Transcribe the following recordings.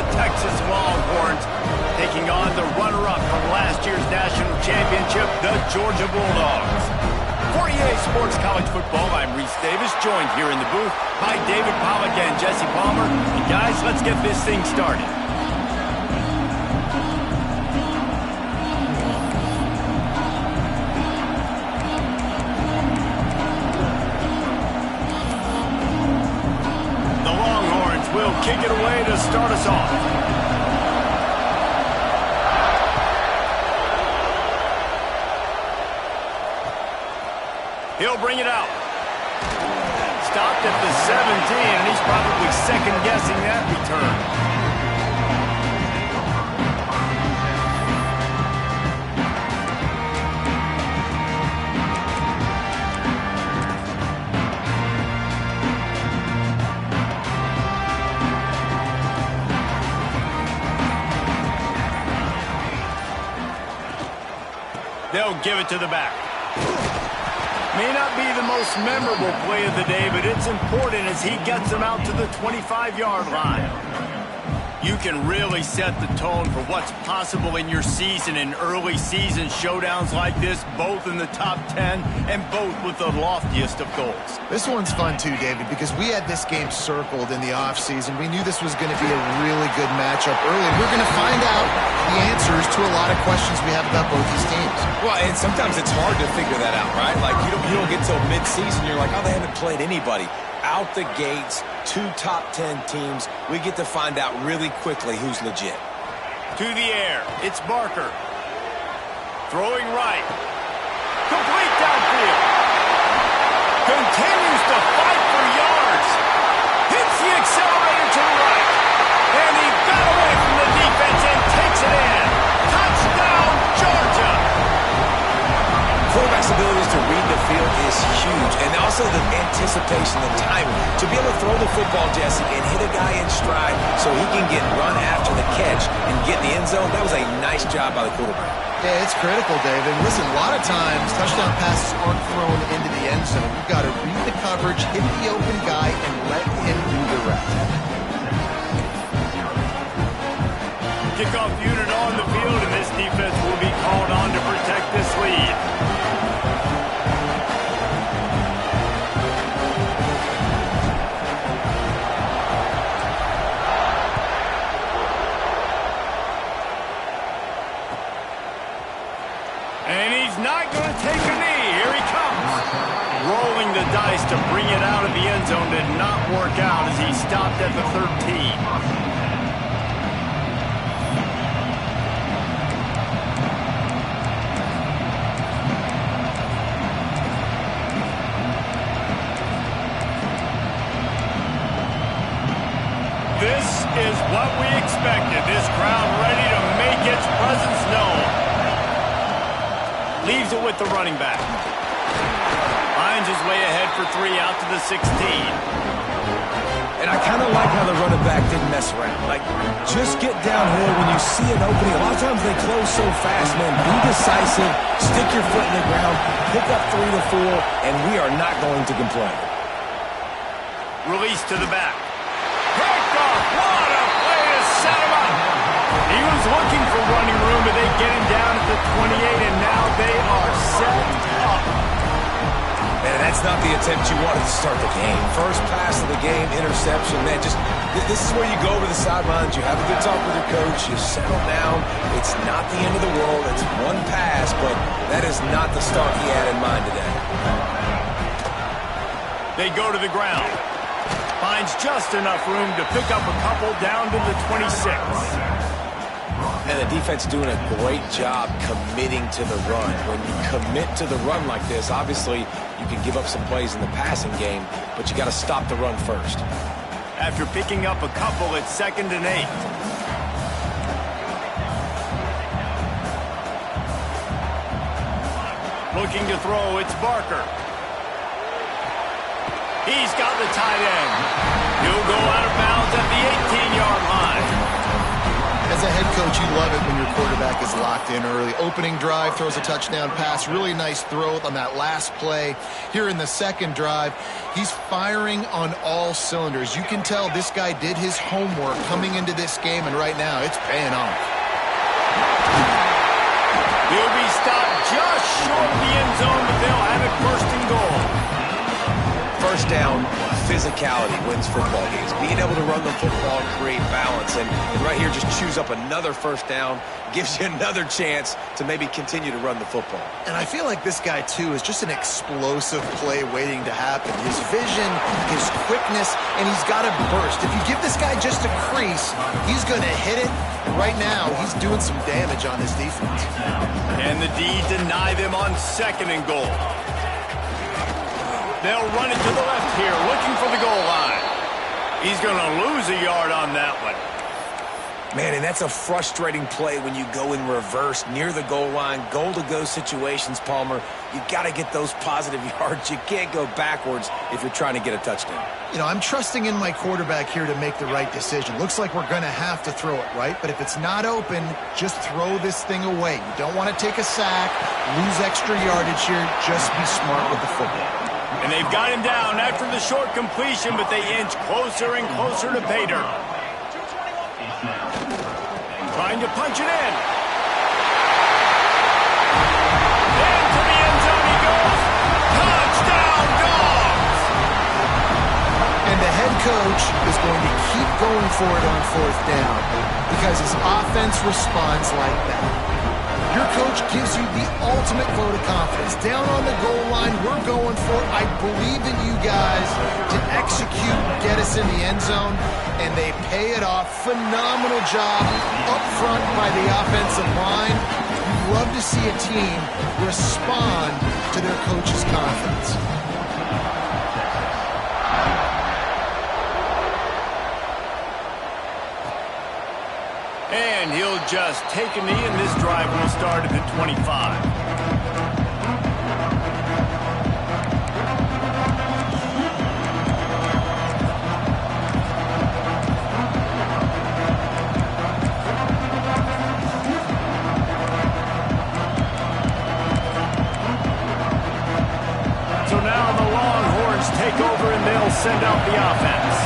the Texas Longhorns, taking on the runner-up from last year's national championship, the Georgia Bulldogs. For EA Sports College Football, I'm Reese Davis, joined here in the booth by David Pollack and Jesse Palmer. And guys, let's get this thing started. The Longhorns will kick it away to start us off. He'll bring it out. Stopped at the 17, and he's probably second-guessing that return. They'll give it to the back. May not be the most memorable play of the day, but it's important as he gets them out to the 25-yard line. You can really set the tone for what's possible in your season in early season showdowns like this, both in the top 10 and both with the loftiest of goals. This one's fun too, David, because we had this game circled in the offseason. We knew this was going to be a really good matchup early. We're going to find out the answers to a lot of questions we have about both these teams. Well, and sometimes it's hard to figure that out, right? Like, you don't get till mid-season. You're like, oh, they haven't played anybody. Out the gates, 2 top 10 teams. We get to find out really quickly who's legit. To the air, it's Barker. Throwing right. Complete downfield. Continues to fight for yards. Hits the accelerator to the right. And he got away from the defense and takes it in. Touchdown, Georgia. Quarterback's abilities to read the field is huge, and also the anticipation, the timing. To be able to throw the football, Jesse, and hit a guy in stride so he can get run after the catch and get in the end zone, that was a nice job by the quarterback. Yeah, it's critical, David. Listen, a lot of times touchdown passes aren't thrown into the end zone. You've got to read the coverage, hit the open guy, and let him do the rest. Kickoff unit on the field, and this defense will be called on to protect this lead. And he's not going to take a knee. Here he comes. Rolling the dice to bring it out of the end zone did not work out as he stopped at the 13. This is what we expected. This crowd ready to make its presence known. Leaves it with the running back. Finds his way ahead for 3 out to the 16. And I kind of like how the running back didn't mess around. Like, just get downhill when you see an opening. A lot of times they close so fast, man. Be decisive, stick your foot in the ground, pick up 3 to 4, and we are not going to complain. Release to the back. Picked off. What a play to set him up. He was looking for running room, but they get him down at the 28, and now they are set up. Man, that's not the attempt you wanted to start the game. First pass of the game, interception. Man, just this is where you go over the sidelines. You have a good talk with your coach. You settle down. It's not the end of the world. It's one pass, but that is not the start he had in mind today. They go to the ground. Finds just enough room to pick up a couple down to the 26. And the defense doing a great job committing to the run. When you commit to the run like this, obviously you can give up some plays in the passing game, but you got to stop the run first. After picking up a couple, it's 2nd and 8. Looking to throw, it's Barker. He's got the tight end. He'll go out of bounds at the 18-yard line. As a head Coach, you love it when your quarterback is locked in early. Opening drive, throws a touchdown pass. Really nice throw on that last play. Here in the second drive, he's firing on all cylinders. You can tell this guy did his homework coming into this game, and right now it's paying off. He'll be stopped just short of the end zone, but they'll have it first and goal. First down, physicality wins football games. Being able to run the football and create balance. And right here, just choose up another first down, gives you another chance to maybe continue to run the football. And I feel like this guy, too, is just an explosive play waiting to happen. His vision, his quickness, and he's got a burst. If you give this guy just a crease, he's going to hit it. And right now, he's doing some damage on this defense. And the D deny them on second and goal. They'll run it to the left here, looking for the goal line. He's going to lose a yard on that one. Man, and that's a frustrating play when you go in reverse near the goal line, goal-to-go situations, Palmer. You got to get those positive yards. You can't go backwards if you're trying to get a touchdown. You know, I'm trusting in my quarterback here to make the right decision. Looks like we're going to have to throw it, right? But if it's not open, just throw this thing away. You don't want to take a sack, lose extra yardage here. Just be smart with the football. And they've got him down after the short completion, but they inch closer and closer to pay dirt. Trying to punch it in. Into the end zone he goes. Touchdown, Dogs! And the head coach is going to keep going for it on fourth down because his offense responds like that. Your coach gives you the ultimate vote of confidence. Down on the goal line, we're going for it. I believe in you guys to execute, get us in the end zone, and they pay it off. Phenomenal job up front by the offensive line. You love to see a team respond to their coach's confidence. And he'll just take a knee, and this drive will start at the 25. So now the Longhorns take over, and they'll send out the offense.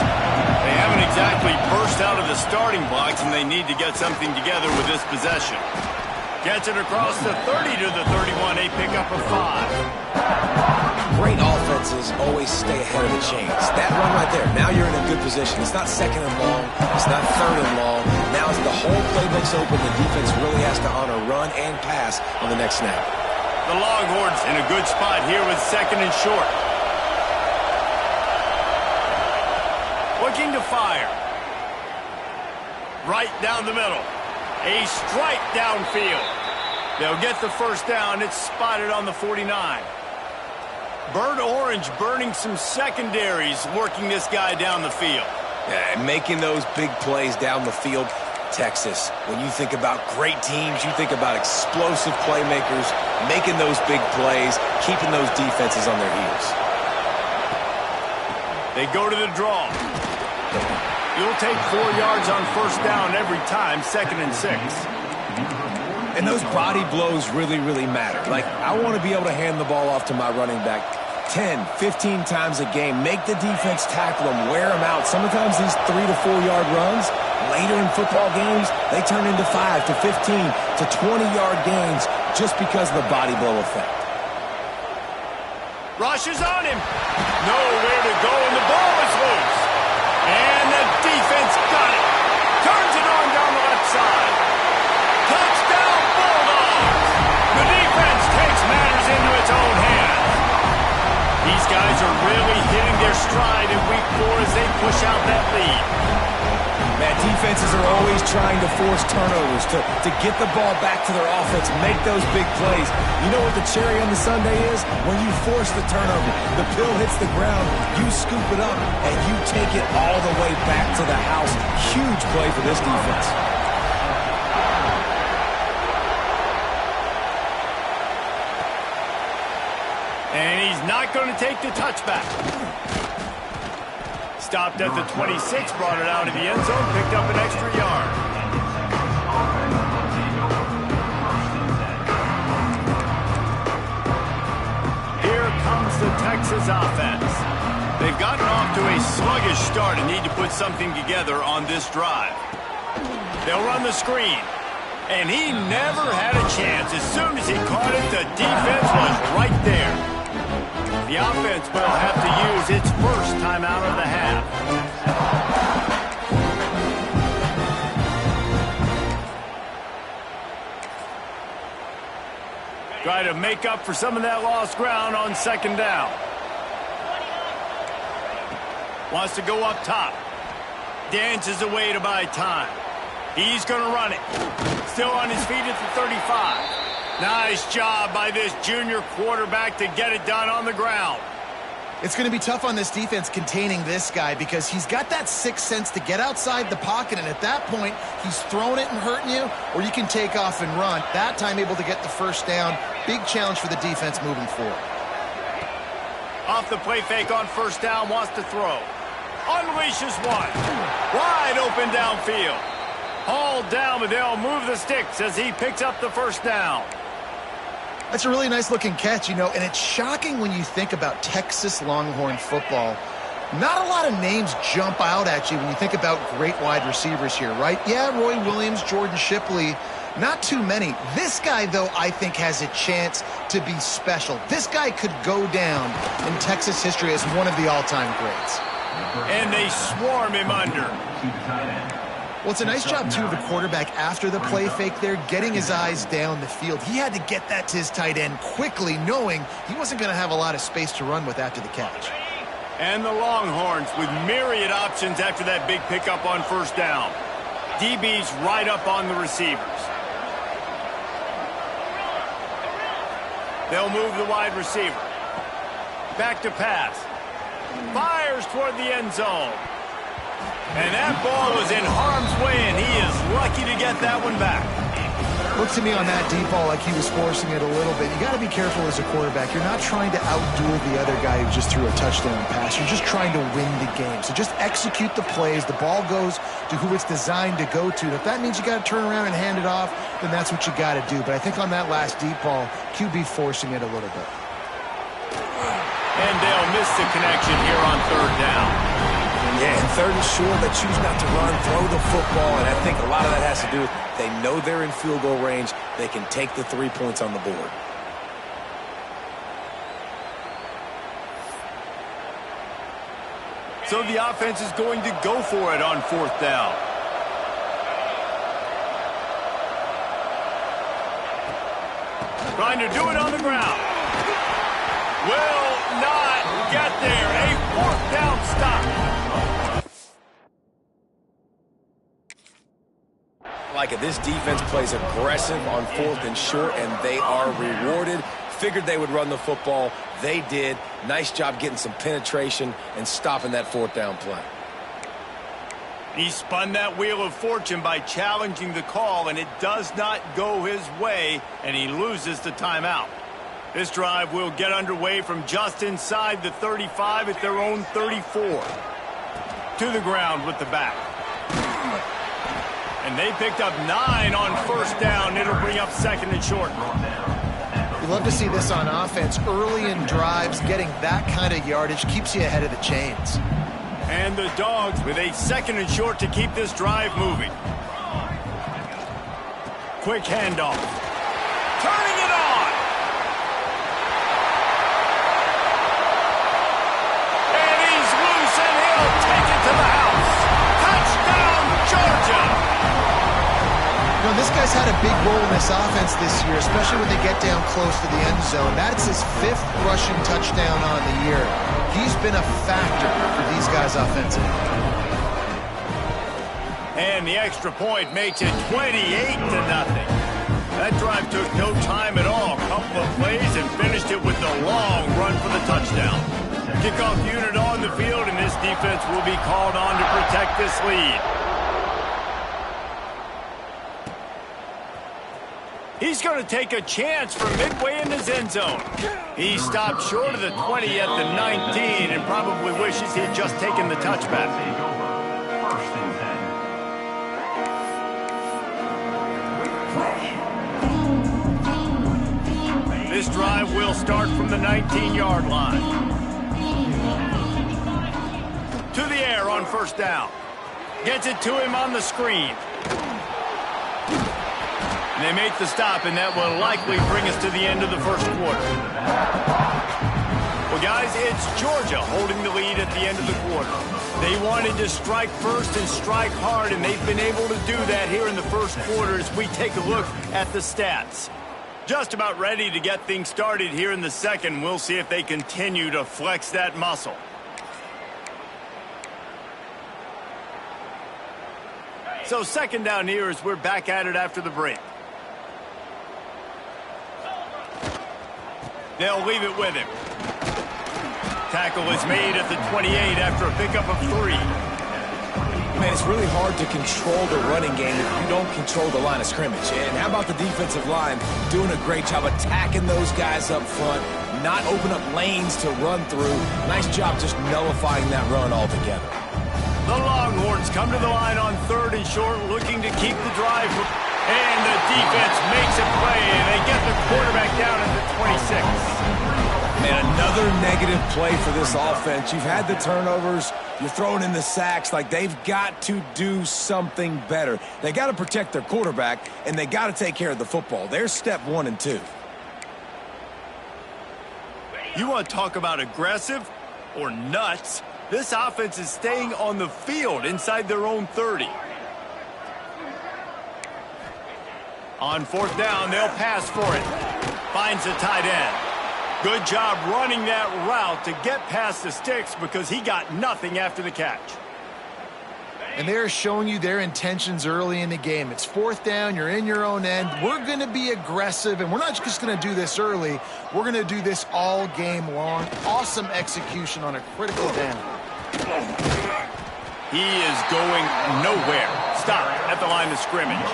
They haven't exactly burst out of the starting blocks, and they need to get something together with this possession. Gets it across the 30 to the 31, a pickup of 5. Great offenses always stay ahead of the chains. That run right there, now you're in a good position. It's not second and long. It's not third and long. Now as the whole playbook's open, the defense really has to honor run and pass on the next snap. The Longhorns in a good spot here with second and short. Looking to fire. Right down the middle. A strike downfield. They'll get the first down. It's spotted on the 49. Burnt Orange burning some secondaries, working this guy down the field. Yeah, and making those big plays down the field. Texas, when you think about great teams, you think about explosive playmakers, making those big plays, keeping those defenses on their heels. They go to the draw. You'll take 4 yards on first down every time, second and 6. And those body blows really, really matter. Like, I want to be able to hand the ball off to my running back 10, 15 times a game. Make the defense tackle them, wear them out. Sometimes these 3 to 4 yard runs, later in football games, they turn into 5 to 15 to 20-yard gains just because of the body blow effect. Rushes on him. Nowhere to go, and the ball is loose. And the defense got it. Turns it on down the left side. Touchdown, Bulldogs. The defense takes matters into its own hands. These guys are really hitting their stride in week 4 as they push out that lead. Man, defenses are always trying to force turnovers to get the ball back to their offense, make those big plays. You know what the cherry on the sundae is? When you force the turnover, the pill hits the ground, you scoop it up, and you take it all the way back to the house. Huge play for this defense. And he's not going to take the touchback. Stopped at the 26, brought it out of the end zone, picked up an extra yard. comes the Texas offense. They've gotten off to a sluggish start and need to put something together on this drive. They'll run the screen. And he never had a chance. As soon as he caught it, the defense was right there. The offense will have to use its first timeout of the half. Try to make up for some of that lost ground on second down. Wants to go up top. Dances away to buy time. He's going to run it. Still on his feet at the 35. Nice job by this junior quarterback to get it done on the ground. It's going to be tough on this defense containing this guy because he's got that sixth sense to get outside the pocket, and at that point, he's throwing it and hurting you, or you can take off and run. That time able to get the first down. Big challenge for the defense moving forward. Off the play fake on first down, wants to throw. Unleashes one. Wide open downfield. Hauled down, but they'll move the sticks as he picks up the first down. That's a really nice-looking catch, you know, and it's shocking when you think about Texas Longhorn football. Not a lot of names jump out at you when you think about great wide receivers here, right? Yeah, Roy Williams, Jordan Shipley, not too many. This guy, though, I think has a chance to be special. This guy could go down in Texas history as one of the all-time greats. And they swarm him under. Well, it's a nice job, too, of the quarterback after the play fake there, getting his eyes down the field. He had to get that to his tight end quickly, knowing he wasn't going to have a lot of space to run with after the catch. And the Longhorns with myriad options after that big pickup on first down. DB's right up on the receivers. They'll move the wide receiver. Back to pass. Fires toward the end zone. And that ball was in harm's way, and he is lucky to get that one back. Looked to me on that deep ball like he was forcing it a little bit. You got to be careful as a quarterback. You're not trying to outduel the other guy who just threw a touchdown pass. You're just trying to win the game. So just execute the plays. The ball goes to who it's designed to go to. And if that means you got to turn around and hand it off, then that's what you got to do. But I think on that last deep ball, QB forcing it a little bit. And they'll miss the connection here on third down. Yeah, and third and short, they choose not to run, throw the football, and I think a lot of that has to do with they know they're in field goal range. They can take the 3 points on the board. So the offense is going to go for it on fourth down. Trying to do it on the ground. Will not get there. A fourth down stop. Like it, this defense plays aggressive on fourth and short, and they are rewarded. Figured they would run the football. They did. Nice job getting some penetration and stopping that fourth down play. He spun that wheel of fortune by challenging the call, and it does not go his way, and he loses the timeout. This drive will get underway from just inside the 35 at their own 34. To the ground with the back. And they picked up 9 on first down. It'll bring up second and short. You love to see this on offense. Early in drives, getting that kind of yardage keeps you ahead of the chains. And the Dogs with a second and short to keep this drive moving. Quick handoff. Turning it on. And he's loose, and he'll take it to the house. Touchdown, Georgia. You know, this guy's had a big role in this offense this year, especially when they get down close to the end zone. That's his 5th rushing touchdown on the year. He's been a factor for these guys offensively. And the extra point makes it 28-0. That drive took no time at all. A couple of plays and finished it with the long run for the touchdown. Kickoff unit on the field, and this defense will be called on to protect this lead. He's going to take a chance from midway in his end zone. He stopped short of the 20 at the 19 and probably wishes he had just taken the touchback. This This drive will start from the 19-yard line. To the air on first down. Gets it to him on the screen. And they make the stop, and that will likely bring us to the end of the first quarter. Well, guys, it's Georgia holding the lead at the end of the quarter. They wanted to strike first and strike hard, and they've been able to do that here in the first quarter as we take a look at the stats. Just about ready to get things started here in the second. We'll see if they continue to flex that muscle. So second down here as we're back at it after the break. They'll leave it with him. Tackle is made at the 28 after a pickup of 3. Man, it's really hard to control the running game if you don't control the line of scrimmage. And how about the defensive line doing a great job attacking those guys up front, not open up lanes to run through. Nice job just nullifying that run altogether. The Longhorns come to the line on 3rd and short, looking to keep the drive. And the defense makes a play, and they get the quarterback down at the 26. Man, another negative play for this offense. You've had the turnovers. You're throwing in the sacks. Like, they've got to do something better. They got to protect their quarterback, and they got to take care of the football. There's step 1 and 2. You want to talk about aggressive or nuts? This offense is staying on the field inside their own 30. On 4th down, they'll pass for it. Finds the tight end. Good job running that route to get past the sticks because he got nothing after the catch. And they're showing you their intentions early in the game. It's 4th down, you're in your own end. We're going to be aggressive, and we're not just going to do this early. We're going to do this all game long. Awesome execution on a critical down. He is going nowhere. Stop at the line of scrimmage.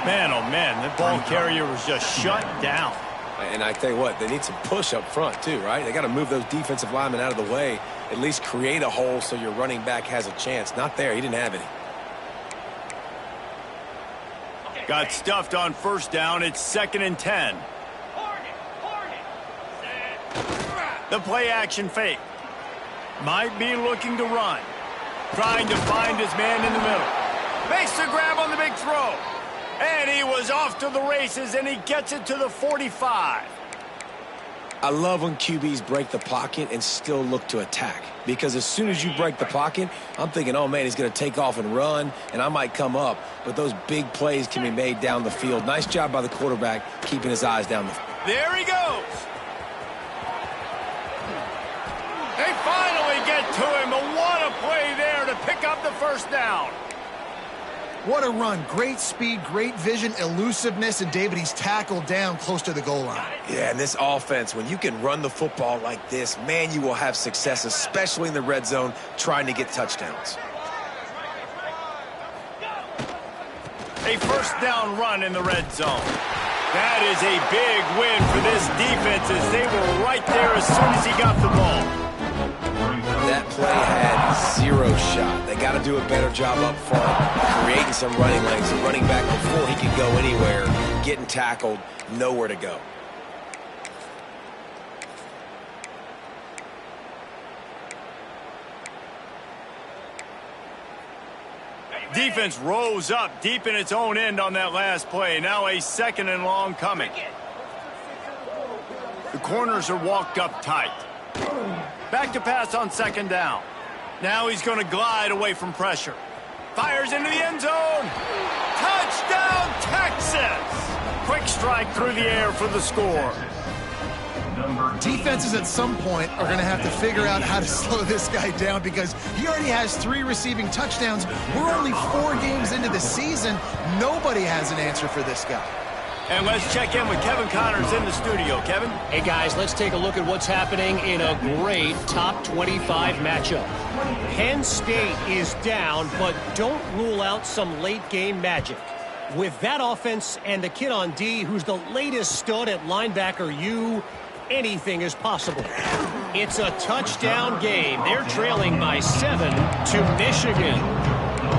Man, oh man, the ball carrier was just shut down. And I tell you what, they need some push up front too, right? They got to move those defensive linemen out of the way, at least create a hole so your running back has a chance. Not there. He didn't have any. Got stuffed on 1st down. It's 2nd and 10. The play action fake. Might be looking to run. Trying to find his man in the middle. Makes the grab on the big throw. And he was off to the races, and he gets it to the 45. I love when QBs break the pocket and still look to attack. Because as soon as you break the pocket, I'm thinking, oh, man, he's going to take off and run, and I might come up. But those big plays can be made down the field. Nice job by the quarterback keeping his eyes down the field. There he goes. They finally get to him, but what a play there to pick up the 1st down. What a run. Great speed, great vision, elusiveness, and David, he's tackled down close to the goal line. Yeah, and this offense, when you can run the football like this, man, you will have success, especially in the red zone, trying to get touchdowns. A 1st down run in the red zone. That is a big win for this defense as they were right there as soon as he got the ball. That play had 0 shot. They got to do a better job up front, creating some running lanes. The running back, before he could go anywhere, getting tackled, nowhere to go. Defense rose up deep in its own end on that last play. Now a 2nd and long coming. The corners are walked up tight. Back to pass on 2nd down. Now he's going to glide away from pressure. Fires into the end zone. Touchdown, Texas! Quick strike through the air for the score. Defenses at some point are going to have to figure out how to slow this guy down because he already has 3 receiving touchdowns. We're only 4 games into the season. Nobody has an answer for this guy. And let's check in with Kevin Connors in the studio. Kevin? Hey, guys, let's take a look at what's happening in a great top 25 matchup. Penn State is down, but don't rule out some late-game magic. With that offense and the kid on D, who's the latest stud at linebacker, anything is possible. It's a touchdown game. They're trailing by 7 to Michigan.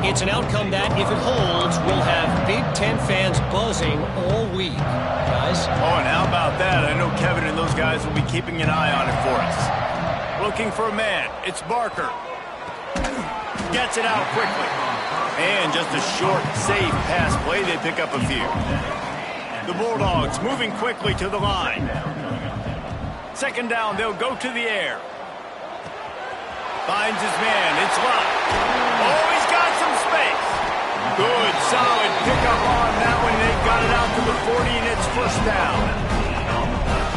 It's an outcome that, if it holds, will have Big Ten fans buzzing all week. Guys? Oh, and how about that? I know Kevin and those guys will be keeping an eye on it for us. Looking for a man. It's Barker. Gets it out quickly. And just a short, safe pass play. They pick up a few. The Bulldogs moving quickly to the line. Second down, they'll go to the air. Finds his man. It's Lott. Oh, he's got some space. Good, solid pickup on that one. They've got it out to the 40, and it's first down.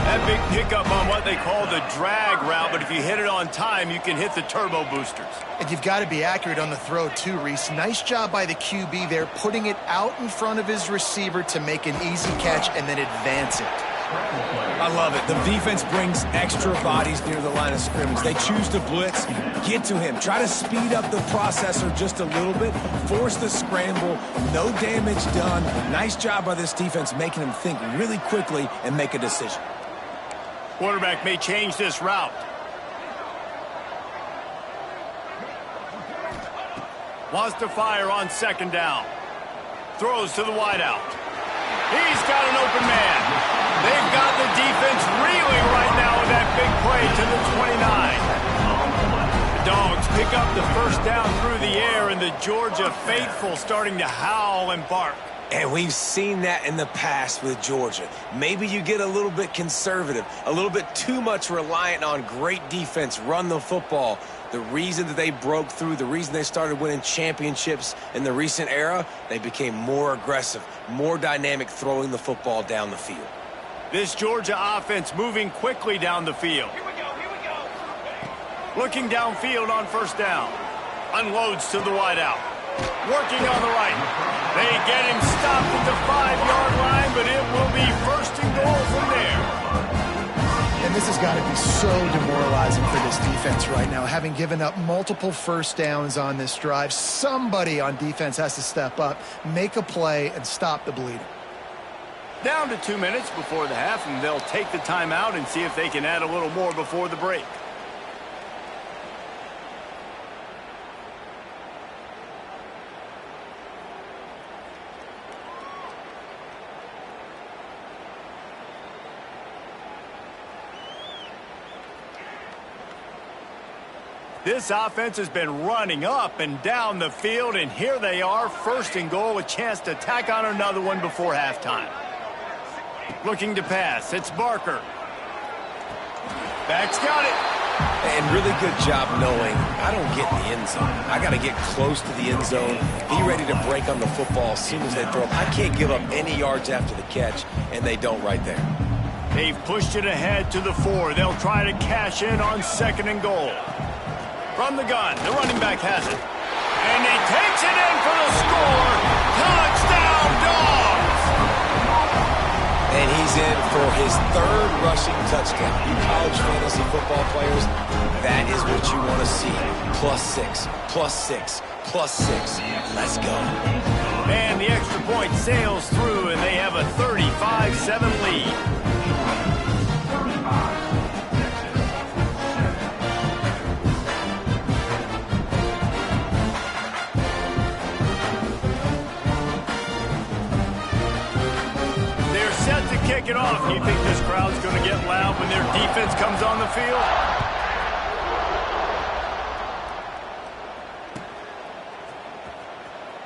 That big pickup on what they call the drag route, but if you hit it on time, you can hit the turbo boosters. And you've got to be accurate on the throw, too, Reese. Nice job by the QB there, putting it out in front of his receiver to make an easy catch and then advance it. I love it. The defense brings extra bodies near the line of scrimmage. They choose to blitz, get to him, try to speed up the processor just a little bit, force the scramble, no damage done. Nice job by this defense making him think really quickly and make a decision. Quarterback may change this route. Wants to fire on second down. Throws to the wideout. He's got an open man. They've got the defense reeling right now with that big play to the 29. The Dogs pick up the first down through the air, and the Georgia faithful starting to howl and bark. And we've seen that in the past with Georgia. Maybe you get a little bit conservative, a little bit too much reliant on great defense, run the football. The reason that they broke through, the reason they started winning championships in the recent era, they became more aggressive, more dynamic throwing the football down the field. This Georgia offense moving quickly down the field. Here we go. Looking downfield on first down. Unloads to the wideout. Working on the right. They get him stopped at the 5-yard line, but it will be first and goal from there. And this has got to be so demoralizing for this defense right now. Having given up multiple first downs on this drive, somebody on defense has to step up, make a play, and stop the bleeding. Down to 2 minutes before the half, and they'll take the timeout and see if they can add a little more before the break. This offense has been running up and down the field, and here they are, first and goal, a chance to tack on another one before halftime. Looking to pass, it's Barker. Back's got it. And really good job knowing I don't get in the end zone. I got to get close to the end zone, be ready to break on the football as soon as they throw it. I can't give up any yards after the catch, and they don't right there. They've pushed it ahead to the 4. They'll try to cash in on second and goal. From the gun, the running back has it. And he takes it in for the score. Touchdown, Dogs! And he's in for his 3rd rushing touchdown. You college fantasy football players, that is what you want to see. +6, +6, +6. Let's go. And the extra point sails through, and they have a 35-7 lead. Set to kick it off. Do you think this crowd's going to get loud when their defense comes on the field?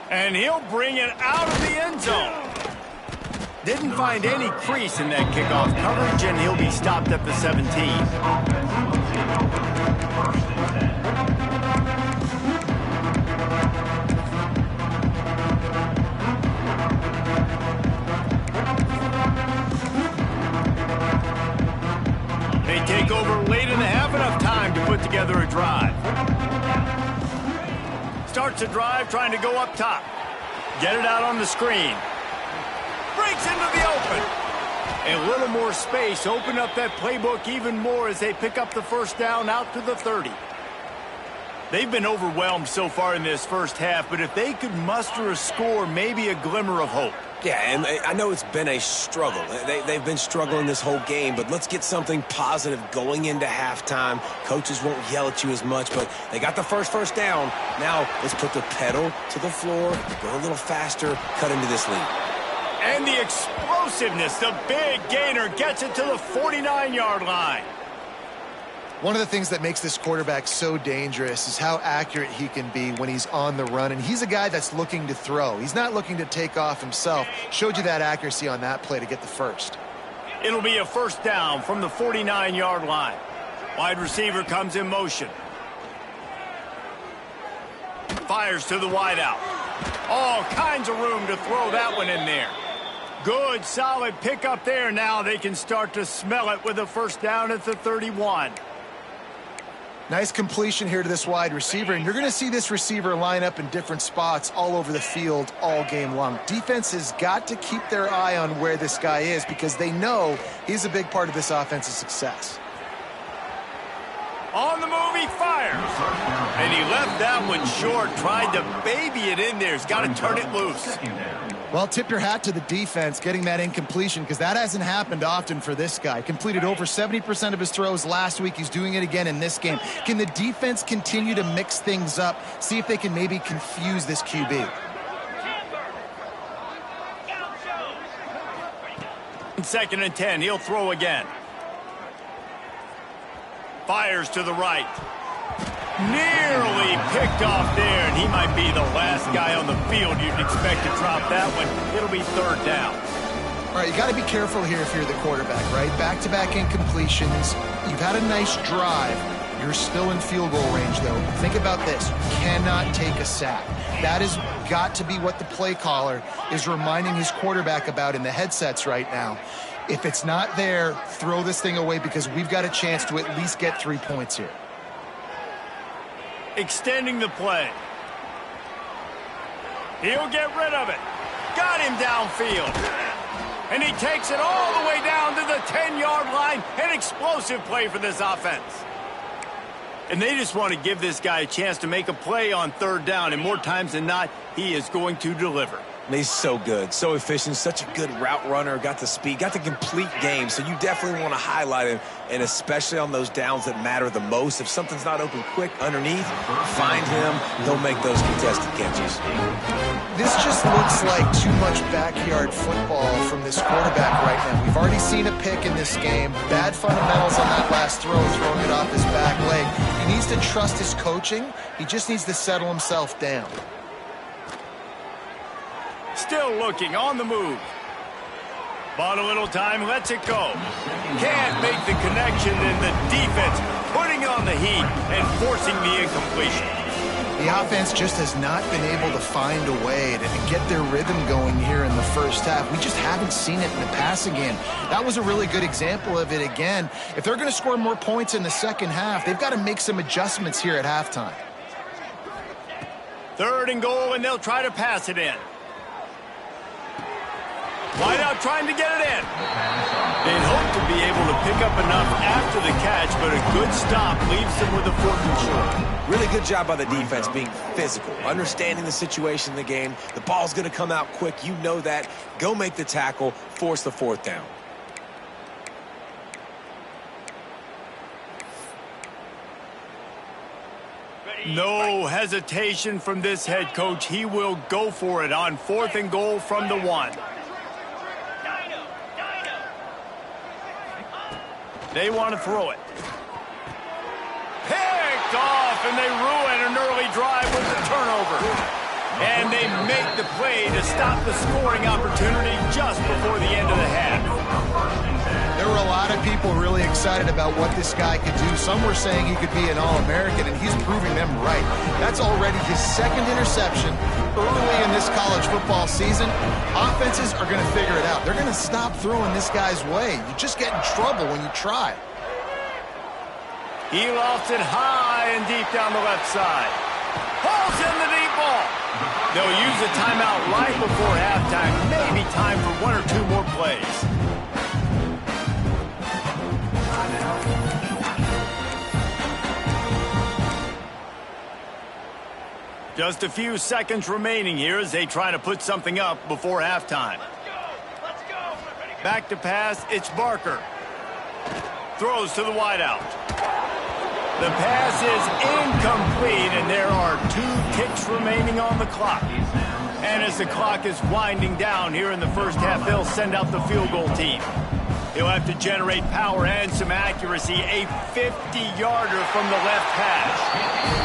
And he'll bring it out of the end zone. Didn't find any crease in that kickoff coverage, and he'll be stopped at the 17. Take over late in the half, enough time to put together a drive. Starts a drive trying to go up top. Get it out on the screen. Breaks into the open. A little more space. Open up that playbook even more as they pick up the first down out to the 30. They've been overwhelmed so far in this first half, but if they could muster a score, maybe a glimmer of hope. Yeah, and I know it's been a struggle. They've been struggling this whole game, but let's get something positive going into halftime. Coaches won't yell at you as much, but they got the first down. Now let's put the pedal to the floor, go a little faster, cut into this lead. And the explosiveness, the big gainer gets it to the 49-yard line. One of the things that makes this quarterback so dangerous is how accurate he can be when he's on the run. And he's a guy that's looking to throw. He's not looking to take off himself. Showed you that accuracy on that play to get the first. It'll be a first down from the 49-yard line. Wide receiver comes in motion. Fires to the wideout. All kinds of room to throw that one in there. Good, solid pickup there. Now they can start to smell it with a first down at the 31. Nice completion here to this wide receiver, and you're going to see this receiver line up in different spots all over the field all game long. Defense has got to keep their eye on where this guy is because they know he's a big part of this offense's success. On the move, he fires. And he left that one short, tried to baby it in there. He's got to turn it loose. Well, tip your hat to the defense getting that incompletion because that hasn't happened often for this guy. Completed over 70% of his throws last week. He's doing it again in this game. Can the defense continue to mix things up? See if they can maybe confuse this QB. Second and 10. He'll throw again. Fires to the right. Nearly picked off there, and he might be the last guy on the field you'd expect to drop that one. It'll be third down. All right, you got to be careful here if you're the quarterback, right? Back-to-back incompletions. You've had a nice drive. You're still in field goal range, though. Think about this. You cannot take a sack. That has got to be what the play caller is reminding his quarterback about in the headsets right now. If it's not there, throw this thing away because we've got a chance to at least get 3 points here. Extending the play. He'll get rid of it. Got him downfield. And he takes it all the way down to the 10-yard line. An explosive play for this offense. And they just want to give this guy a chance to make a play on third down. And more times than not, he is going to deliver. He's so good, so efficient, such a good route runner, got the speed, got the complete game, so you definitely want to highlight him, and especially on those downs that matter the most. If something's not open quick underneath, find him, he'll make those contested catches. This just looks like too much backyard football from this quarterback right now. We've already seen a pick in this game, bad fundamentals on that last throw, throwing it off his back leg. He needs to trust his coaching. He just needs to settle himself down. Still looking, on the move. Bought a little time, lets it go. Can't make the connection, and the defense putting on the heat and forcing the incompletion. The offense just has not been able to find a way to get their rhythm going here in the first half. We just haven't seen it in the passing game. That was a really good example of it again. If they're going to score more points in the second half, they've got to make some adjustments here at halftime. Third and goal, and they'll try to pass it in. Wide out trying to get it in. They'd hope to be able to pick up enough after the catch, but a good stop leaves them with a 4th and short. Really good job by the defense being physical, understanding the situation in the game. The ball's going to come out quick. You know that. Go make the tackle, force the 4th down. No hesitation from this head coach. He will go for it on 4th and goal from the 1. They want to throw it. Picked off, and they ruin an early drive with the turnover. And they make the play to stop the scoring opportunity just before the end of the half. There were a lot of people really excited about what this guy could do. Some were saying he could be an All-American, and he's proving them right. That's already his 2nd interception early in this college football season. Offenses are going to figure it out. They're going to stop throwing this guy's way. You just get in trouble when you try. He lofts it high and deep down the left side. Pulls in the deep ball. They'll use a timeout right before halftime. Maybe time for 1 or 2 more plays. Just a few seconds remaining here as they try to put something up before halftime. Back to pass, it's Barker. Throws to the wideout. The pass is incomplete, and there are 2 ticks remaining on the clock. And as the clock is winding down here in the first half, they'll send out the field goal team. He'll have to generate power and some accuracy. A 50-yarder from the left hash.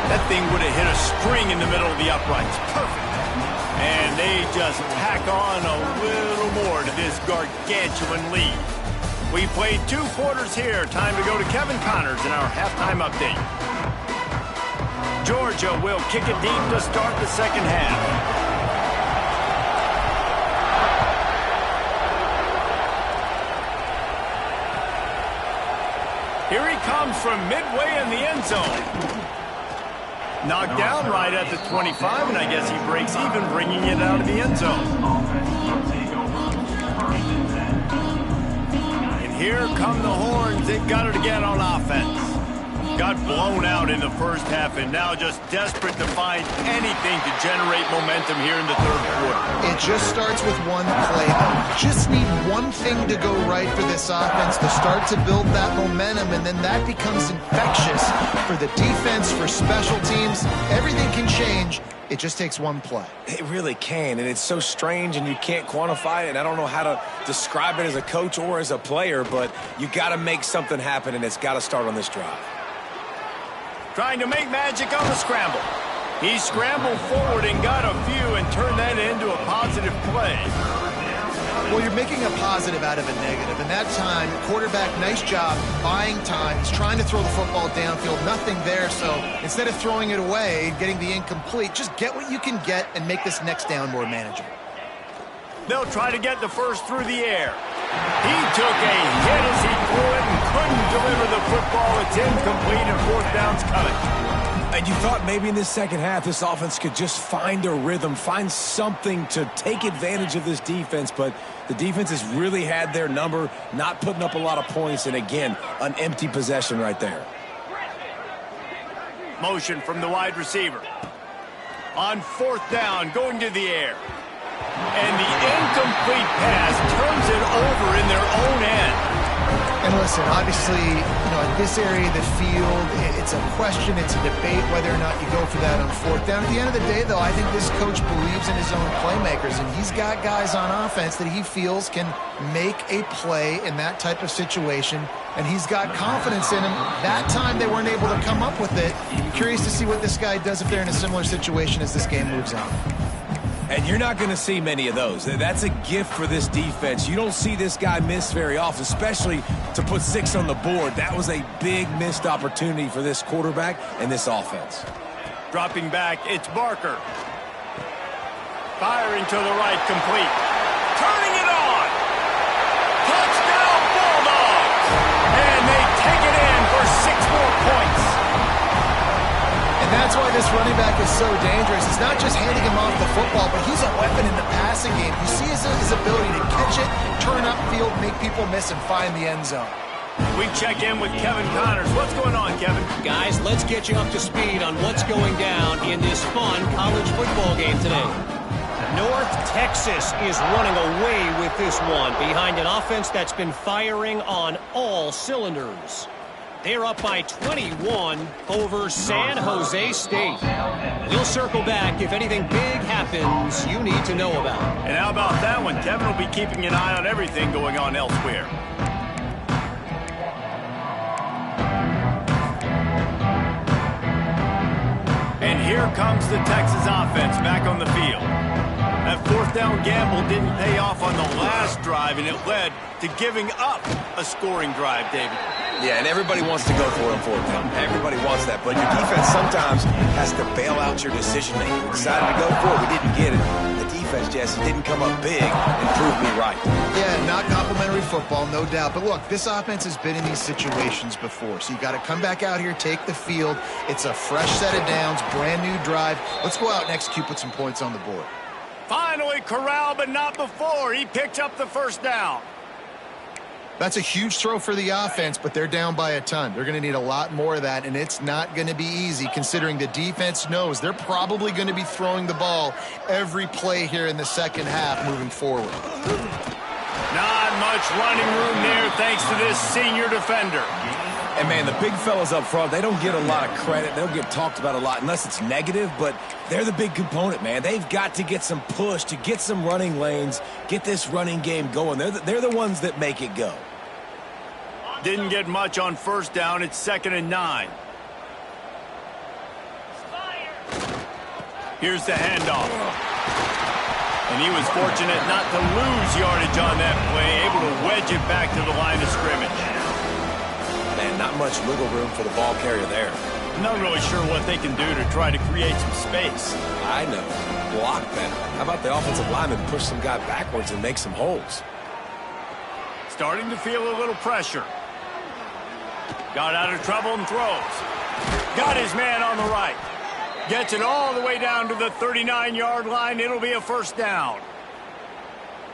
That thing would have hit a string in the middle of the uprights. Perfect. And they just pack on a little more to this gargantuan lead. We played 2 quarters here. Time to go to Kevin Connors in our halftime update. Georgia will kick it deep to start the second half. Here he comes from midway in the end zone. Knocked down right at the 25, and I guess he breaks even bringing it out of the end zone. And here come the horns. They got it again on offense. Got blown out in the first half and now just desperate to find anything to generate momentum here in the third quarter. It just starts with one play, though. Just need one thing to go right for this offense to start to build that momentum, and then that becomes infectious for the defense, for special teams. Everything can change. It just takes one play. It really can, and it's so strange, and you can't quantify it, and I don't know how to describe it as a coach or as a player, but you got to make something happen, and it's got to start on this drive. Trying to make magic on the scramble. He scrambled forward and got a few and turned that into a positive play. Well, you're making a positive out of a negative. And that time, quarterback, nice job buying time. He's trying to throw the football downfield. Nothing there. So instead of throwing it away, getting the incomplete, just get what you can get and make this next down more manageable. They'll try to get the first through the air. He took a hit as he threw it and couldn't deliver the football. It's incomplete and fourth down's coming. And you thought maybe in this second half this offense could just find a rhythm, find something to take advantage of this defense, but the defense has really had their number, not putting up a lot of points, and again, an empty possession right there. Motion from the wide receiver. On fourth down, going to the air. And the incomplete pass turns it over in their own end. And listen, obviously, at this area of the field, it's a question, it's a debate whether or not you go for that on fourth down. At the end of the day, though, I think this coach believes in his own playmakers, and he's got guys on offense that he feels can make a play in that type of situation, and he's got confidence in him. That time they weren't able to come up with it. Curious to see what this guy does if they're in a similar situation as this game moves on. And you're not going to see many of those. That's a gift for this defense. You don't see this guy miss very often, especially to put 6 on the board. That was a big missed opportunity for this quarterback and this offense. Dropping back, it's Barker. Firing to the right, complete. Turning it on. Touchdown Bulldogs. And they take it in for 6 more points. And that's why this running back is so dangerous. It's not just handing him off the football, but he's a weapon in the passing game. You see his ability to catch it, turn upfield, make people miss, and find the end zone. We check in with Kevin Connors. What's going on, Kevin? Guys, let's get you up to speed on what's going down in this fun college football game today. North Texas is running away with this one behind an offense that's been firing on all cylinders. They're up by 21 over San Jose State. We'll circle back if anything big happens you need to know about. And how about that one? Kevin will be keeping an eye on everything going on elsewhere. And here comes the Texas offense back on the field. That fourth down gamble didn't pay off on the last drive, and it led to giving up a scoring drive, David. Yeah, and everybody wants to go for it on fourth down. Everybody wants that, but your defense sometimes has to bail out your decision-making. We decided to go for it. We didn't get it. The defense, Jesse, didn't come up big and prove me right. Yeah, not complimentary football, no doubt. But look, this offense has been in these situations before, so you got to come back out here, take the field. It's a fresh set of downs, brand new drive. Let's go out and execute, put some points on the board. Finally corralled, but not before. He picked up the first down. That's a huge throw for the offense, but they're down by a ton. They're going to need a lot more of that, and it's not going to be easy considering the defense knows they're probably going to be throwing the ball every play here in the second half moving forward. Not much running room there thanks to this senior defender. And, man, the big fellas up front, they don't get a lot of credit. They don't get talked about a lot unless it's negative, but they're the big component, man. They've got to get some push, to get some running lanes, get this running game going. They're the ones that make it go. Didn't get much on first down. It's 2nd and 9. Here's the handoff. And he was fortunate not to lose yardage on that play, able to wedge it back to the line of scrimmage. Man, not much wiggle room for the ball carrier there. I'm not really sure what they can do to try to create some space. I know. Block better. How about the offensive lineman push some guy backwards and make some holes? Starting to feel a little pressure. Got out of trouble and throws. Got his man on the right. Gets it all the way down to the 39-yard line. It'll be a first down.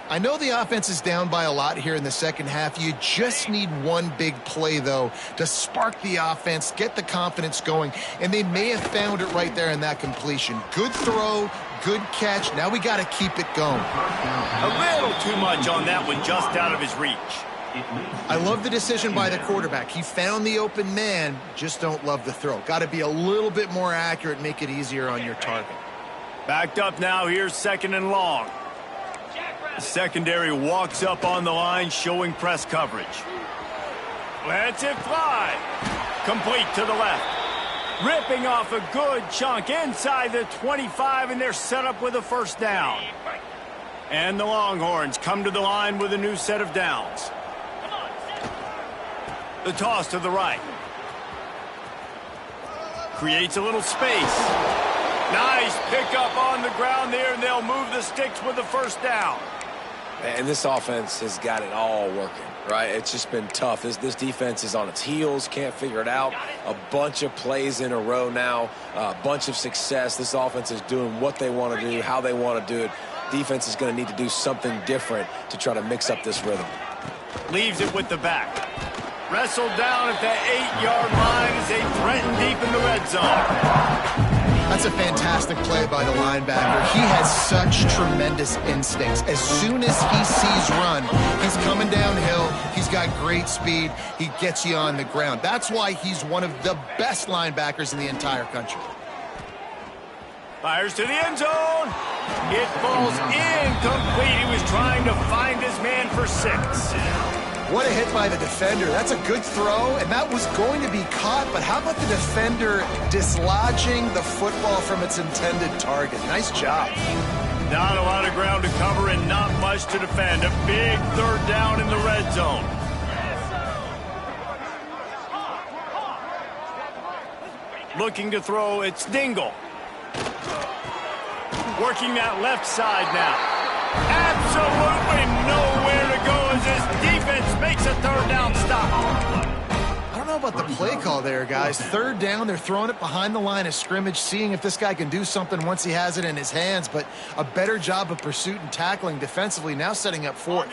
I know the offense is down by a lot here in the second half. You just need one big play, though, to spark the offense, get the confidence going, and they may have found it right there in that completion. Good throw, good catch. Now we got to keep it going. A little too much on that one, just out of his reach. I love the decision by the quarterback. He found the open man, just don't love the throw. Got to be a little bit more accurate, make it easier on your target. Backed up now, here's 2nd and long. The secondary walks up on the line, showing press coverage. Lets it fly. Complete to the left. Ripping off a good chunk inside the 25, and they're set up with a first down. And the Longhorns come to the line with a new set of downs. The toss to the right. Creates a little space. Nice pickup on the ground there, and they'll move the sticks with the first down. And this offense has got it all working, right? It's just been tough. This defense is on its heels, can't figure it out. A bunch of plays in a row now, a bunch of success. This offense is doing what they want to do, how they want to do it. Defense is going to need to do something different to try to mix up this rhythm. Leaves it with the back. Wrestled down at the 8-yard line as they threaten deep in the red zone. That's a fantastic play by the linebacker. He has such tremendous instincts. As soon as he sees run, he's coming downhill. He's got great speed. He gets you on the ground. That's why he's one of the best linebackers in the entire country. Fires to the end zone. It falls incomplete. He was trying to find his man for 6. What a hit by the defender. That's a good throw, and that was going to be caught, but how about the defender dislodging the football from its intended target? Nice job. Not a lot of ground to cover and not much to defend. A big 3rd down in the red zone. Looking to throw, it's Dingle. Working that left side now. Absolutely nowhere to go as this defense makes a 3rd down stop. I don't know about the play call there, guys. 3rd down, they're throwing it behind the line of scrimmage, seeing if this guy can do something once he has it in his hands, but a better job of pursuit and tackling defensively, now setting up 4th.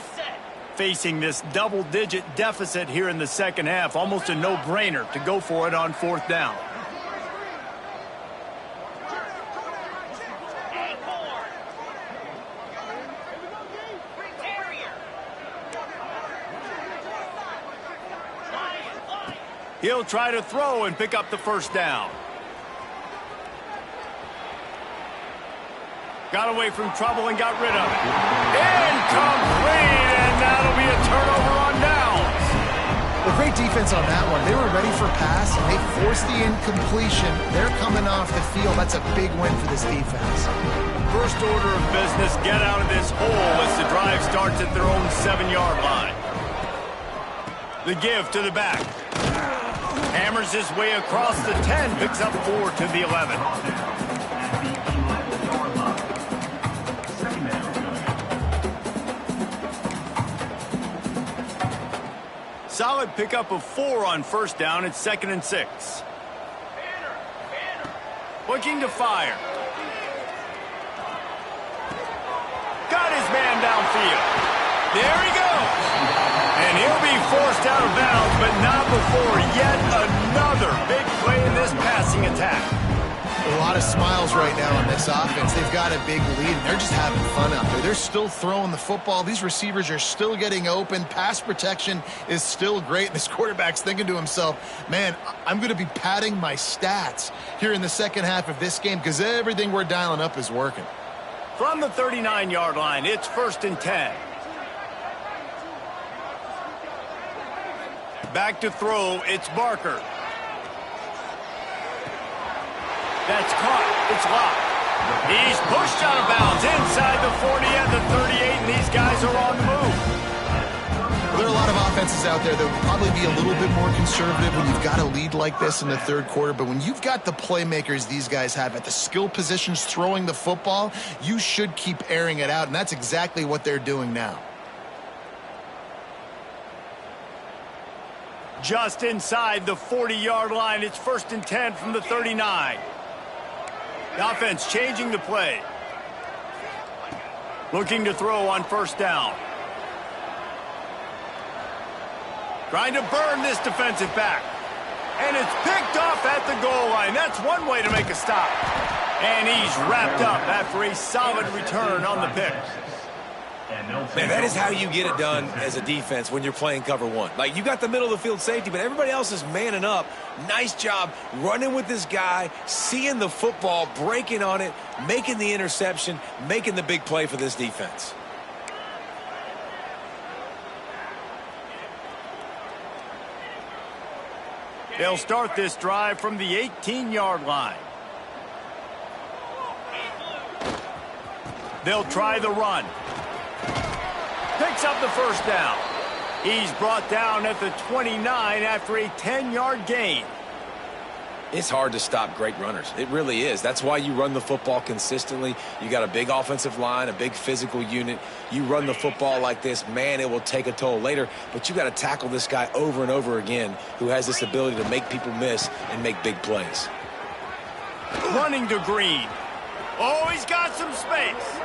Facing this double-digit deficit here in the second half, almost a no-brainer to go for it on 4th down. He'll try to throw and pick up the first down. Got away from trouble and got rid of it. Incomplete, and that'll be a turnover on downs. Well, great defense on that one. They were ready for pass, and they forced the incompletion. They're coming off the field. That's a big win for this defense. First order of business, get out of this hole as the drive starts at their own 7-yard line. The give to the back. Hammers his way across the 10, picks up 4 to the 11. Solid pickup of 4 on first down. It's 2nd and 6. Looking to fire. Got his man downfield. There he goes. And he'll be not before yet another big play in this passing attack. A lot of smiles right now on this offense. They've got a big lead, and they're just having fun out there. They're still throwing the football. These receivers are still getting open. Pass protection is still great. And this quarterback's thinking to himself, man, I'm going to be padding my stats here in the second half of this game because everything we're dialing up is working. From the 39-yard line, it's 1st and 10. Back to throw, it's Barker. That's caught. It's locked. He's pushed out of bounds inside the 40 and the 38, and these guys are on the move. There are a lot of offenses out there that will probably be a little bit more conservative when you've got a lead like this in the third quarter, but when you've got the playmakers these guys have at the skill positions throwing the football, you should keep airing it out, and that's exactly what they're doing now. Just inside the 40-yard line, it's 1st and 10 from the 39. The offense changing the play. Looking to throw on 1st down. Trying to burn this defensive back. And it's picked off at the goal line. That's one way to make a stop. And he's wrapped up after a solid return on the pick. Man, that is how you get it done as a defense when you're playing cover one. Like, you got the middle of the field safety, but everybody else is manning up. Nice job running with this guy, seeing the football, breaking on it, making the interception, making the big play for this defense. They'll start this drive from the 18-yard line. They'll try the run. Picks up the 1st down. He's brought down at the 29 after a 10-yard gain. It's hard to stop great runners. It really is. That's why you run the football consistently. You got a big offensive line, a big physical unit. You run the football like this, man, it will take a toll later. But you got to tackle this guy over and over again who has this ability to make people miss and make big plays. Running to Green. Oh, he's got some space.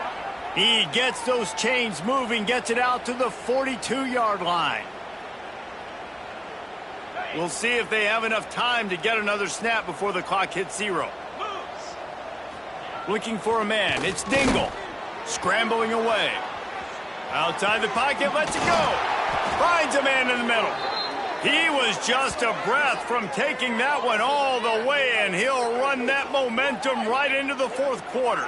He gets those chains moving, gets it out to the 42-yard line. We'll see if they have enough time to get another snap before the clock hits 0. Looking for a man. It's Dingle. Scrambling away. Outside the pocket, lets it go. Finds a man in the middle. He was just a breath from taking that one all the way, and he'll run that momentum right into the 4th quarter.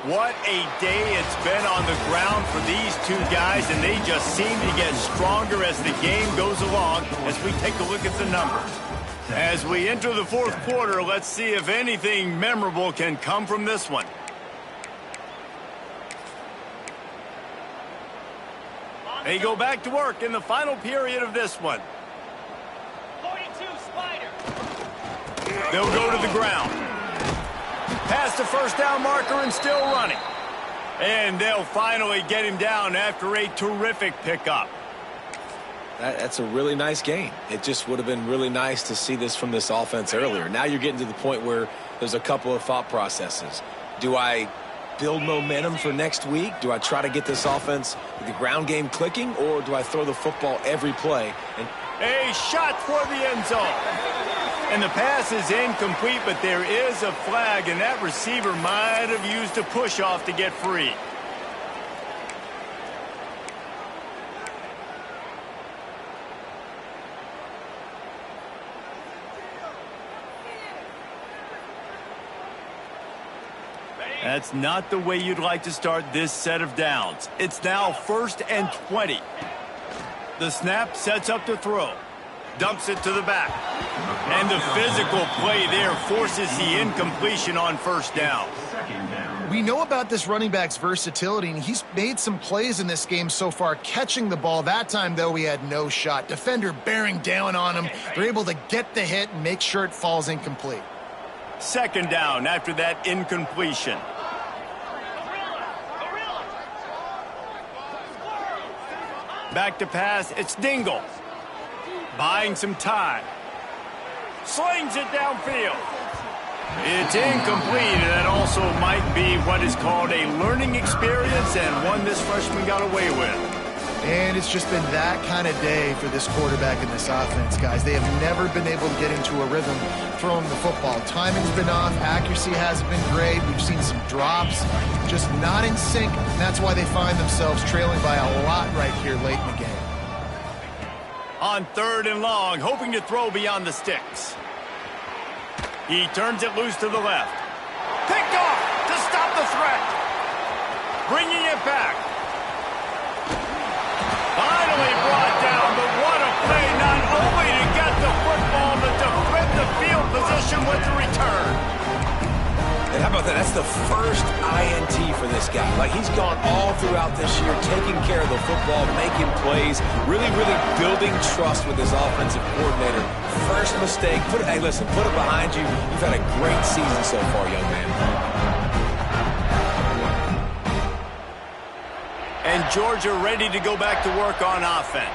What a day it's been on the ground for these two guys, and they just seem to get stronger as the game goes along as we take a look at the numbers. As we enter the 4th quarter, let's see if anything memorable can come from this one. They go back to work in the final period of this one. 42 Spider. They'll go to the ground. Past the 1st down marker and still running. And they'll finally get him down after a terrific pickup. That's a really nice game. It just would have been really nice to see this from this offense earlier. Now you're getting to the point where there's a couple of thought processes. Do I build momentum for next week? Do I try to get this offense with the ground game clicking, or do I throw the football every play? And a shot for the end zone. And the pass is incomplete, but there is a flag, and that receiver might have used a push-off to get free. That's not the way you'd like to start this set of downs. It's now 1st and 20. The snap sets up to throw. Dumps it to the back. And the physical play there forces the incompletion on 1st down. We know about this running back's versatility, and he's made some plays in this game so far, catching the ball. That time, though, he had no shot. Defender bearing down on him. They're able to get the hit and make sure it falls incomplete. 2nd down after that incompletion. Back to pass, it's Dingle. Buying some time. Slings it downfield. It's incomplete, and that also might be what is called a learning experience, and one this freshman got away with. And it's just been that kind of day for this quarterback and this offense, guys. They have never been able to get into a rhythm throwing the football. Timing's been off. Accuracy hasn't been great. We've seen some drops, just not in sync. And that's why they find themselves trailing by a lot right here late in the game. On 3rd and long, hoping to throw beyond the sticks. He turns it loose to the left. Picked off to stop the threat. Bringing it back. Finally brought down, but what a play, not only to get the football, but to flip the field position with the return. And how about that? That's the first INT for this guy. Like, he's gone all throughout this year, taking care of the football, making plays, really building trust with his offensive coordinator. First mistake, hey, listen, put it behind you. You've had a great season so far, young man. And Georgia ready to go back to work on offense.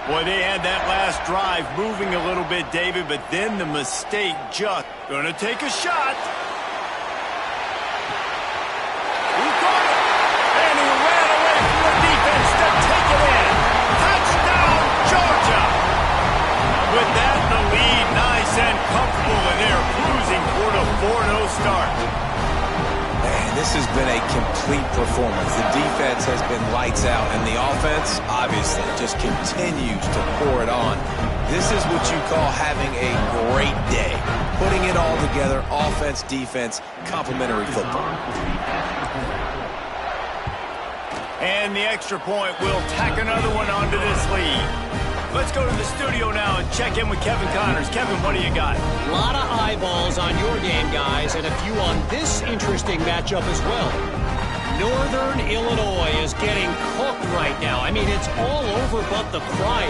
Boy, they had that last drive moving a little bit, David, but then the mistake just gonna take a shot. He caught it, and he ran away from the defense to take it in. Touchdown, Georgia! With that in the lead, nice and comfortable, and they're cruising toward a 4-0 start. Man, this has been a complete performance. The defense has been lights out, and the offense, obviously, just continues to pour it on. This is what you call having a great day. Putting it all together, offense, defense, complementary football. And the extra point will tack another one onto this lead. Let's go to the studio now and check in with Kevin Connors. Kevin, what do you got? A lot of eyeballs on your game, guys, and a few on this interesting matchup as well. Northern Illinois is getting cooked right now. I mean, it's all over but the crying.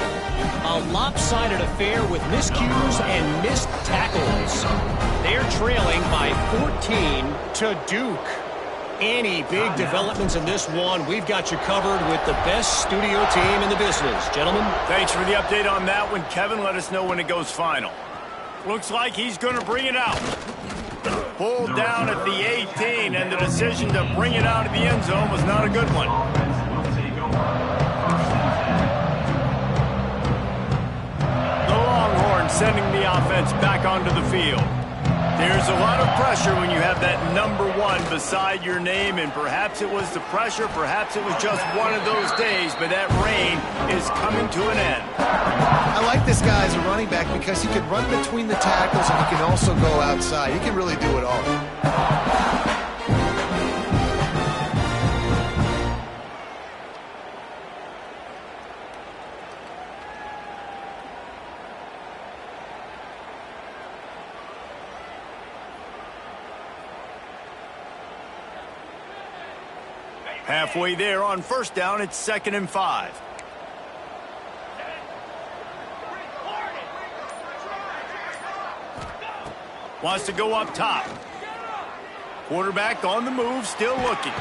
A lopsided affair with miscues and missed tackles. They're trailing by 14 to Duke. Any big developments in this one, we've got you covered with the best studio team in the business. Gentlemen. Thanks for the update on that one, Kevin. Let us know when it goes final. Looks like he's going to bring it out. Pulled down at the 18, and the decision to bring it out of the end zone was not a good one. The Longhorns sending the offense back onto the field. There's a lot of pressure when you have that number 1 beside your name, and perhaps it was the pressure, perhaps it was just one of those days, but that rain is coming to an end. I like this guy as a running back because he can run between the tackles and he can also go outside. He can really do it all. Halfway there on 1st down, it's 2nd and 5. Wants to go up top. Quarterback on the move, still looking.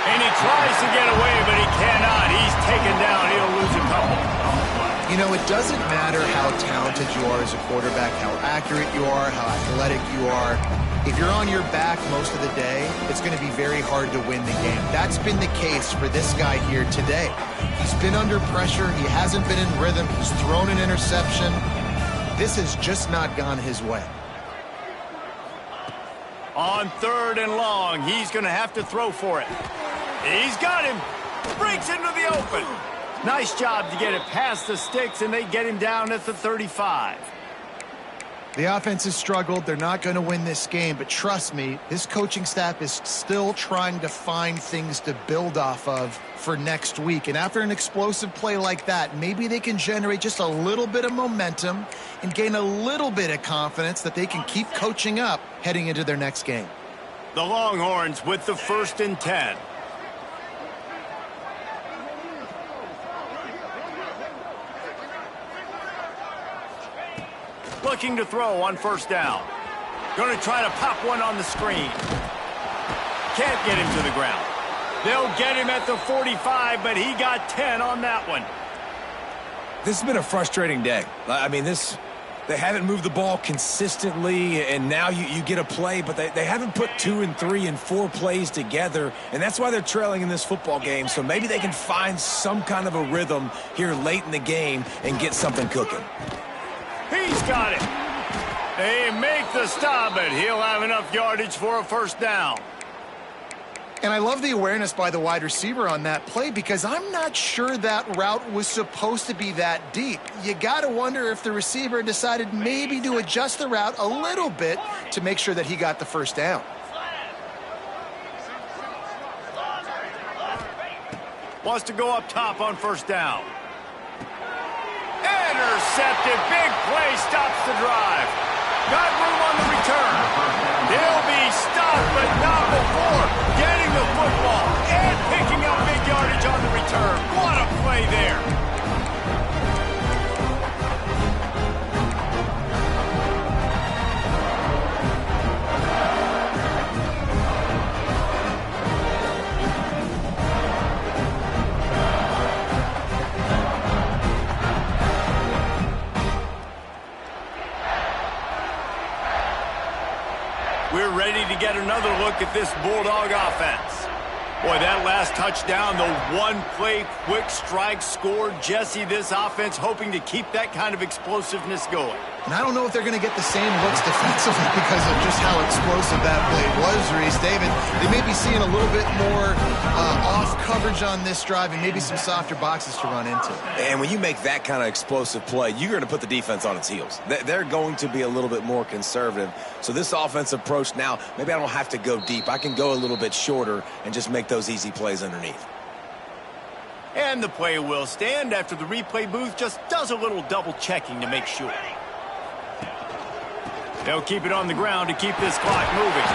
And he tries to get away, but he cannot. He's taken down. He'll lose a couple. You know, it doesn't matter how talented you are as a quarterback, how accurate you are, how athletic you are. If you're on your back most of the day, it's going to be very hard to win the game. That's been the case for this guy here today. He's been under pressure. He hasn't been in rhythm. He's thrown an interception. This has just not gone his way. On 3rd and long, he's going to have to throw for it. He's got him. Breaks into the open. Nice job to get it past the sticks, and they get him down at the 35. The offense has struggled. They're not going to win this game, but trust me, this coaching staff is still trying to find things to build off of for next week. And after an explosive play like that, maybe they can generate just a little bit of momentum and gain a little bit of confidence that they can keep coaching up heading into their next game. The Longhorns with the 1st and 10. Looking to throw on 1st down. Going to try to pop one on the screen. Can't get him to the ground. They'll get him at the 45, but he got 10 on that one. This has been a frustrating day. I mean, this They haven't moved the ball consistently, and now you get a play, but they haven't put 2 and 3 and 4 plays together, and that's why they're trailing in this football game. So maybe they can find some kind of a rhythm here late in the game and get something cooking. He's got it. They make the stop, but he'll have enough yardage for a first down. And I love the awareness by the wide receiver on that play because I'm not sure that route was supposed to be that deep. You got to wonder if the receiver decided maybe to adjust the route a little bit to make sure that he got the first down. Wants to go up top on first down. Intercepted. Big play stops the drive. Got room on the return. He'll be stopped, but not before getting the football and picking up big yardage on the return. What a play there. We're ready to get another look at this Bulldog offense. Boy, that last touchdown, the one-play quick strike scored. Jesse, this offense hoping to keep that kind of explosiveness going. And I don't know if they're going to get the same looks defensively because of just how explosive that play was, Reese. David, they may be seeing a little bit more off coverage on this drive and maybe some softer boxes to run into. And when you make that kind of explosive play, you're going to put the defense on its heels. They're going to be a little bit more conservative. So this offensive approach now, maybe I don't have to go deep. I can go a little bit shorter and just make those easy plays underneath. And the play will stand after the replay booth just does a little double checking to make sure. They'll keep it on the ground to keep this clock moving.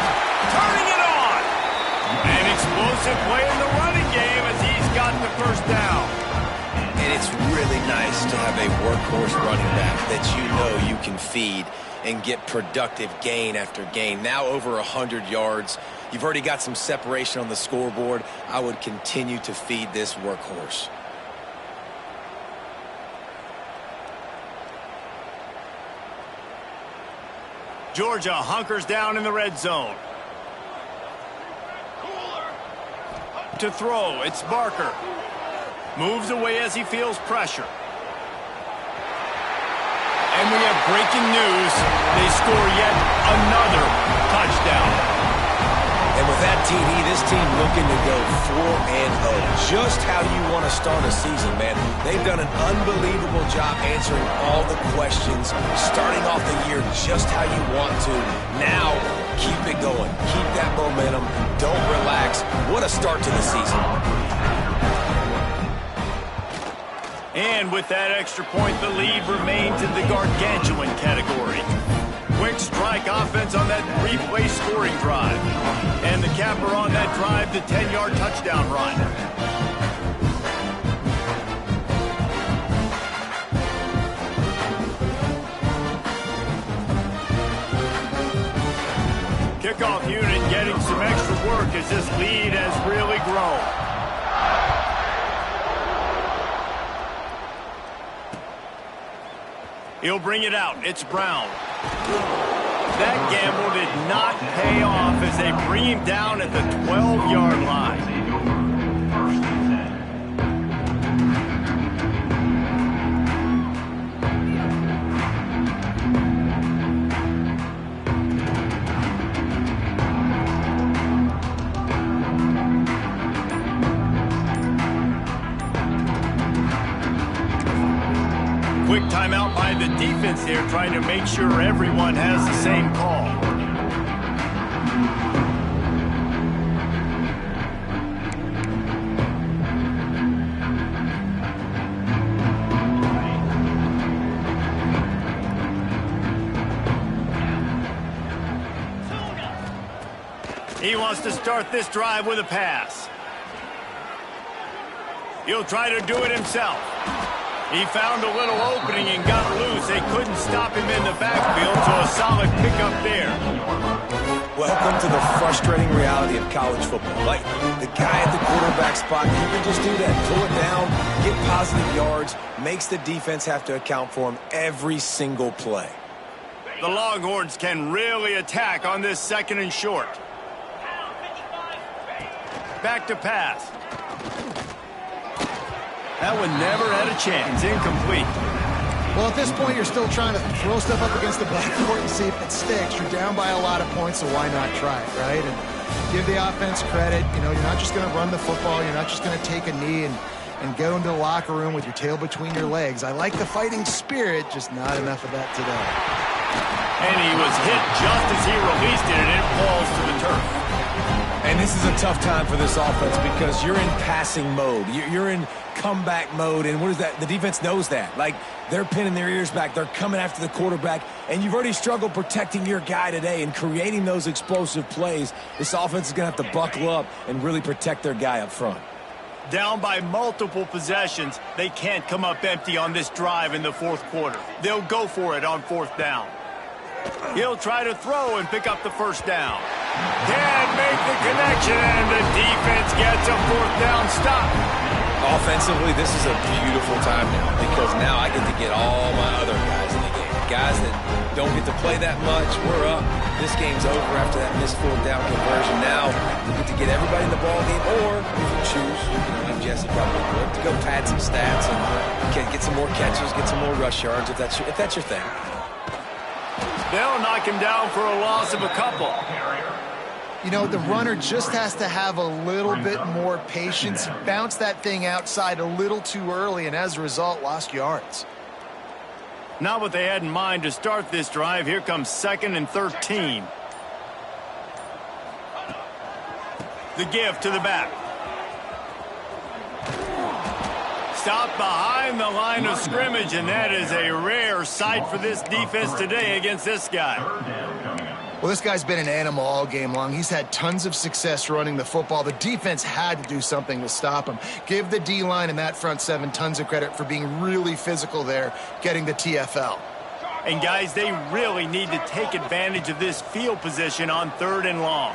Turning it on! An explosive play in the running game as he's got the first down. And it's really nice to have a workhorse running back that you know you can feed and get productive gain after gain. Now over 100 yards. You've already got some separation on the scoreboard. I would continue to feed this workhorse. Georgia hunkers down in the red zone. To throw, it's Barker. Moves away as he feels pressure. And we have breaking news. They score yet another touchdown. And with that TD, this team looking to go 4-0. Just how you want to start a season, man. They've done an unbelievable job answering all the questions, starting off the year just how you want to. Now, keep it going. Keep that momentum. Don't relax. What a start to the season. And with that extra point, the lead remains in the gargantuan category. Quick strike offense on that replay scoring drive. And the capper on that drive, the 10-yard touchdown run. Kickoff unit getting some extra work as this lead has really grown. He'll bring it out. It's Brown. That gamble did not pay off as they bring him down at the 12-yard line. Quick timeout by the defense there, trying to make sure everyone has the same call. He wants to start this drive with a pass. He'll try to do it himself. He found a little opening and got loose. They couldn't stop him in the backfield, so a solid pickup there. Welcome to the frustrating reality of college football. Like, the guy at the quarterback spot, he can just do that. Pull it down, get positive yards, makes the defense have to account for him every single play. The Longhorns can really attack on this 2nd and short. Back to pass. That one never had a chance. Incomplete. Well, at this point, you're still trying to throw stuff up against the backcourt and see if it sticks. You're down by a lot of points, so why not try it, right? And give the offense credit. You know, you're not just going to run the football. You're not just going to take a knee and go into the locker room with your tail between your legs. I like the fighting spirit, just not enough of that today. And he was hit just as he released it, and it falls to the turf. And this is a tough time for this offense because you're in passing mode. You're in comeback mode, and what is that? The defense knows that. Like, they're pinning their ears back. They're coming after the quarterback, and you've already struggled protecting your guy today and creating those explosive plays. This offense is going to have to buckle up and really protect their guy up front. Down by multiple possessions, they can't come up empty on this drive in the 4th quarter. They'll go for it on 4th down. He'll try to throw and pick up the 1st down. Can't make the connection, and the defense gets a 4th down stop. Offensively, this is a beautiful time now because now I get to get all my other guys in the game. Guys that don't get to play that much, we're up. This game's over after that missed 4th down conversion. Now we get to get everybody in the ball game, or if you choose, and Jesse probably would, to go pad some stats and get some more catches, get some more rush yards if that's your thing. They'll knock him down for a loss of a couple. You know, the runner just has to have a little bit more patience. He bounced that thing outside a little too early, and as a result, lost yards. Not what they had in mind to start this drive. Here comes 2nd and 13. The give to the back. Stopped behind the line of scrimmage, and that is a rare sight for this defense today against this guy. Well, this guy's been an animal all game long. He's had tons of success running the football. The defense had to do something to stop him. Give the D-line and that front 7 tons of credit for being really physical there, getting the TFL. And, guys, they really need to take advantage of this field position on 3rd and long.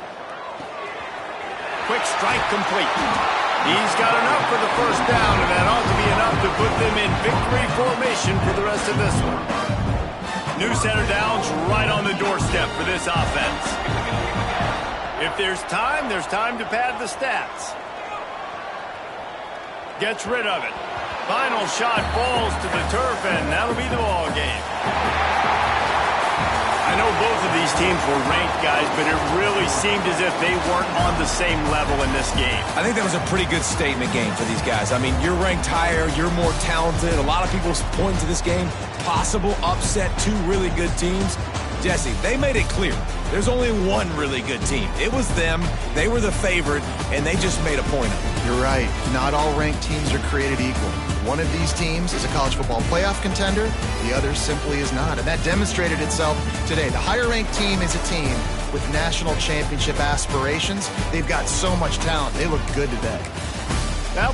Quick strike complete. He's got enough for the 1st down, and that ought to be enough to put them in victory formation for the rest of this one. New center downs right on the doorstep for this offense. If there's time to pad the stats. Gets rid of it. Final shot falls to the turf, and that'll be the ball game. I know both of these teams were ranked, guys, but it really seemed as if they weren't on the same level in this game. I think that was a pretty good statement game for these guys. I mean, you're ranked higher, you're more talented. A lot of people point to this game, possible upset, 2 really good teams. Jesse, they made it clear. There's only one really good team. It was them. They were the favorite, and they just made a point of it. You're right. Not all ranked teams are created equal. One of these teams is a college football playoff contender. The other simply is not. And that demonstrated itself today. The higher-ranked team is a team with national championship aspirations. They've got so much talent. They look good today. That